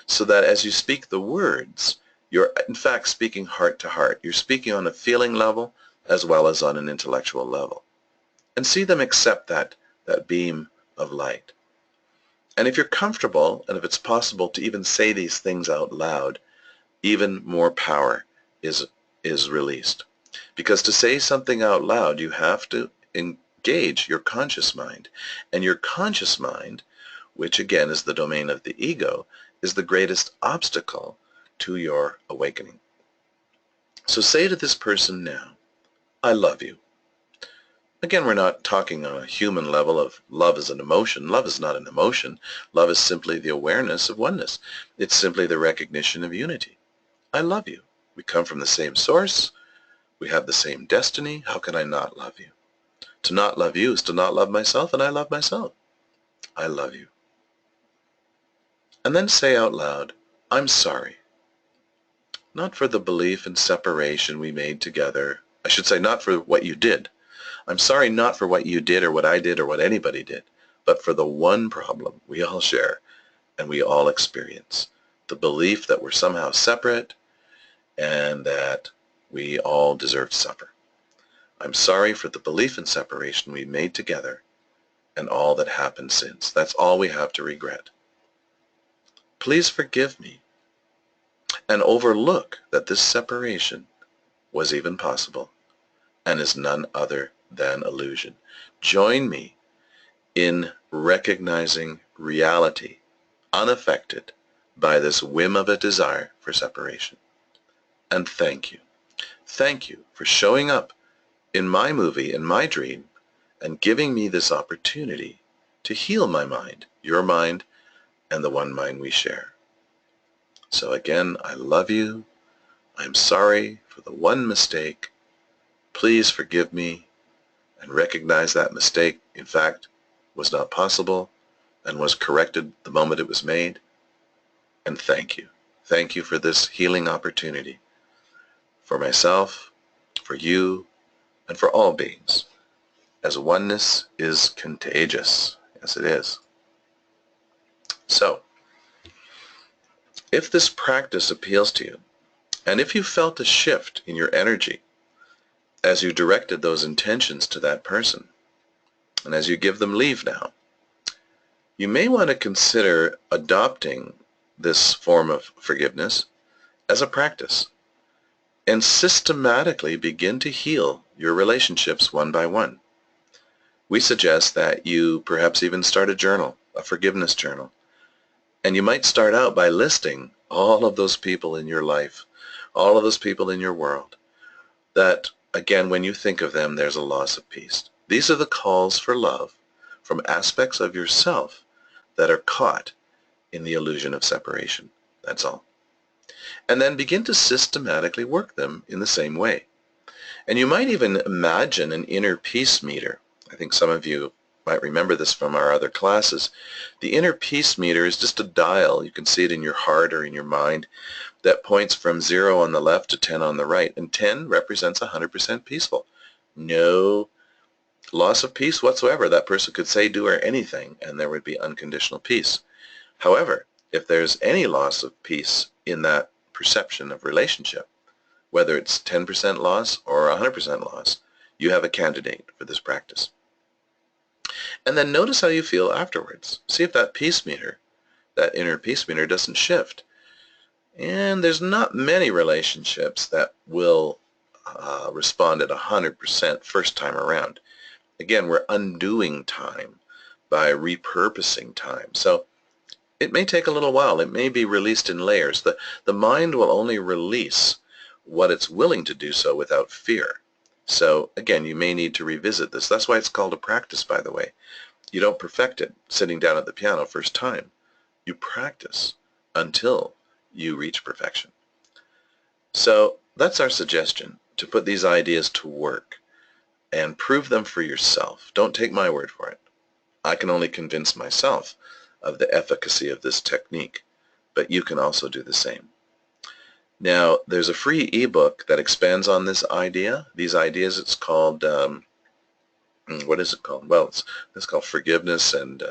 so that as you speak the words, you're in fact speaking heart to heart. You're speaking on a feeling level as well as on an intellectual level. And see them accept that beam of light. And if you're comfortable, and if it's possible to even say these things out loud, even more power is released. Because to say something out loud, you have to engage your conscious mind. And your conscious mind, which again is the domain of the ego, is the greatest obstacle to your awakening. So say to this person now, I love you. Again, we're not talking on a human level of love as an emotion. Love is not an emotion. Love is simply the awareness of oneness. It's simply the recognition of unity. I love you. We come from the same source. We have the same destiny. How can I not love you? To not love you is to not love myself, and I love myself. I love you. And then say out loud, I'm sorry. Not for the belief in separation we made together. I should say not for what you did. I'm sorry not for what you did or what I did or what anybody did, but for the one problem we all share and we all experience, the belief that we're somehow separate and that we all deserve to suffer. I'm sorry for the belief in separation we made together and all that happened since. That's all we have to regret. Please forgive me and overlook that this separation was even possible and is none other than illusion. Join me in recognizing reality unaffected by this whim of a desire for separation. And thank you. Thank you for showing up in my movie, in my dream, and giving me this opportunity to heal my mind, your mind, and the one mind we share. So again, I love you. I'm sorry for the one mistake. Please forgive me and recognize that mistake, in fact, was not possible and was corrected the moment it was made. And thank you. Thank you for this healing opportunity for myself, for you, and for all beings, as oneness is contagious. Yes, it is. So, if this practice appeals to you, and if you felt a shift in your energy as you directed those intentions to that person, and as you give them leave now, you may want to consider adopting this form of forgiveness as a practice and systematically begin to heal your relationships one by one. We suggest that you perhaps even start a journal, a forgiveness journal. And you might start out by listing all of those people in your life, all of those people in your world, that, again, when you think of them, there's a loss of peace. These are the calls for love from aspects of yourself that are caught in the illusion of separation. That's all. And then begin to systematically work them in the same way. And you might even imagine an inner peace meter. I think some of you might remember this from our other classes. The inner peace meter is just a dial. You can see it in your heart or in your mind that points from 0 on the left to 10 on the right. And 10 represents 100% peaceful. No loss of peace whatsoever. That person could say, do, or anything, and there would be unconditional peace. However, if there's any loss of peace in that perception of relationship, whether it's 10% loss or 100% loss, you have a candidate for this practice. And then notice how you feel afterwards. See if that peace meter, that inner peace meter, doesn't shift. And there's not many relationships that will respond at 100% first time around. Again, we're undoing time by repurposing time. So it may take a little while. It may be released in layers. The mind will only release what it's willing to do so without fear. So again, you may need to revisit this. That's why it's called a practice, by the way. You don't perfect it sitting down at the piano first time. You practice until you reach perfection. So that's our suggestion, to put these ideas to work and prove them for yourself. Don't take my word for it. I can only convince myself of the efficacy of this technique, but you can also do the same. Now, there's a free ebook that expands on this idea. These ideas, it's called, what is it called? Well, it's called Forgiveness, and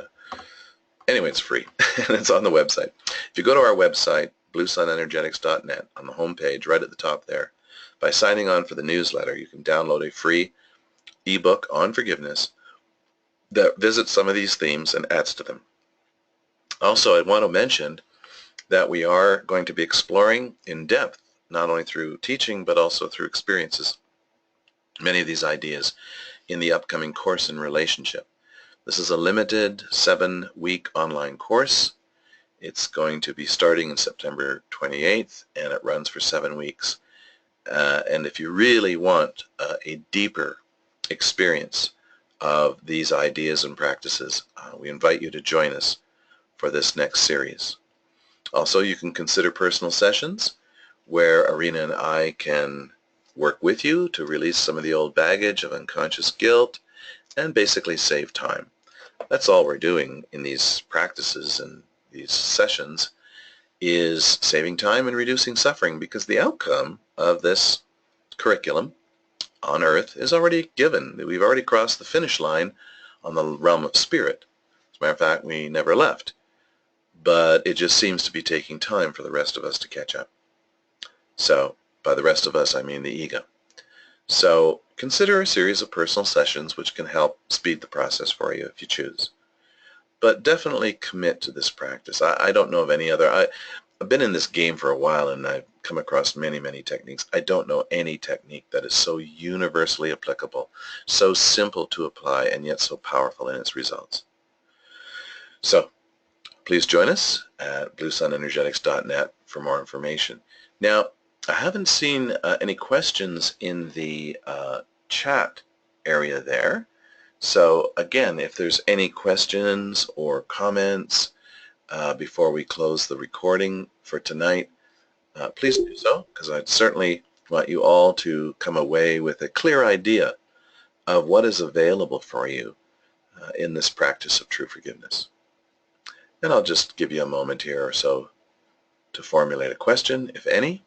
anyway, it's free, and it's on the website. If you go to our website, bluesunenergetics.net, on the home page, right at the top there, by signing on for the newsletter, you can download a free ebook on forgiveness that visits some of these themes and adds to them. Also, I want to mention that we are going to be exploring in depth, not only through teaching, but also through experiences, many of these ideas in the upcoming course in relationship. This is a limited 7-week online course. It's going to be starting in September 28th, and it runs for 7 weeks. And if you really want a deeper experience of these ideas and practices, we invite you to join us for this next series. Also, you can consider personal sessions where Arena and I can work with you to release some of the old baggage of unconscious guilt and basically save time. That's all we're doing in these practices and these sessions, is saving time and reducing suffering, because the outcome of this curriculum on earth is already given. We've already crossed the finish line on the realm of spirit. As a matter of fact, we never left. but it just seems to be taking time for the rest of us to catch up. So by the rest of us, I mean the ego. So consider a series of personal sessions which can help speed the process for you if you choose. But definitely commit to this practice. I don't know of any other. I've been in this game for a while and I've come across many, many techniques. I don't know any technique that is so universally applicable, so simple to apply, and yet so powerful in its results. So please join us at bluesunenergetics.net for more information. Now, I haven't seen any questions in the chat area there. So again, if there's any questions or comments before we close the recording for tonight, please do so, because I'd certainly want you all to come away with a clear idea of what is available for you in this practice of true forgiveness. And I'll just give you a moment here or so to formulate a question, if any.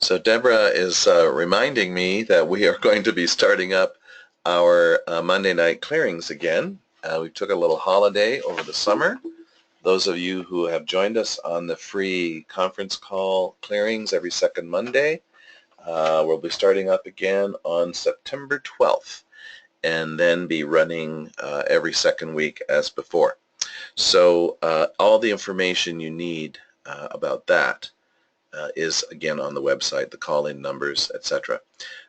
So Deborah is reminding me that we are going to be starting up our Monday night clearings again. We took a little holiday over the summer. Those of you who have joined us on the free conference call clearings every second Monday, we'll be starting up again on September 12th and then be running every second week as before. So all the information you need about that is again on the website, the call-in numbers, etc.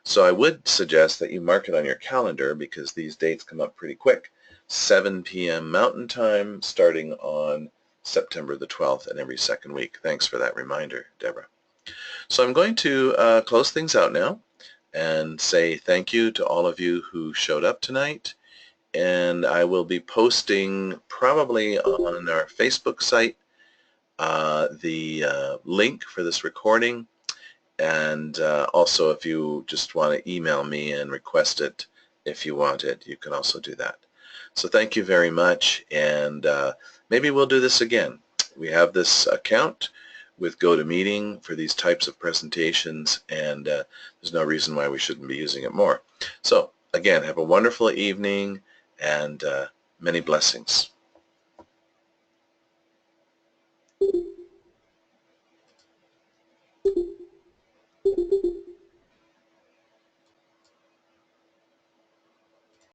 So I would suggest that you mark it on your calendar because these dates come up pretty quick. 7 p.m. Mountain Time starting on September the 12th and every second week. Thanks for that reminder, Deborah. So I'm going to close things out now and say thank you to all of you who showed up tonight. And I will be posting probably on our Facebook site the link for this recording, and also if you just want to email me and request it if you want it, you can also do that. So thank you very much, and maybe we'll do this again. We have this account with GoToMeeting for these types of presentations, and there's no reason why we shouldn't be using it more. So again, have a wonderful evening and many blessings.